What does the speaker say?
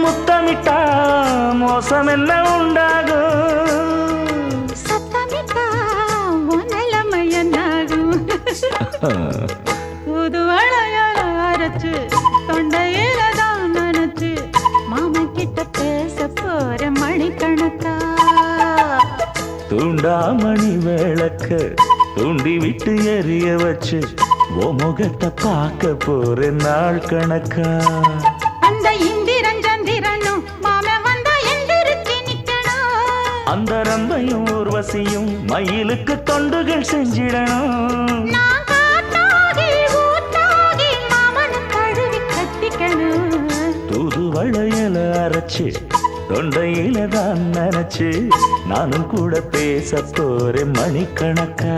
முத்தமிட்டா மோசம் என்ன உண்டாகும்? சத்தமிட்டா நிலைமை என்னாகும்? புது வளையல அரைச்சு தொண்டையில தான் நினைச்சு மாமன் கிட்ட பேச போற மணிக்கணக்கா. தூண்டாமணி விளக்க தூண்டி விட்டு எரிய வச்சு ஓ முகத்தை பார்க்க போற நாள் கணக்கா. அந்த இந்திரன் சந்திரனும் மாமன் வந்தா எந்திரிச்சு நிக்கணும். அந்த ரம்பையும் ஊர்வசியும் மயிலுக்கு தொண்டுகள் செஞ்சிடணும். நான் காத்தாகி ஊத்தாகி மாமனை தழுவி கட்டிக்கணும். தூது வளையல அரைச்சு தொண்டையில தான் நினைச்சு நானும் கூட பேச போறேன் மணிக்கணக்கா.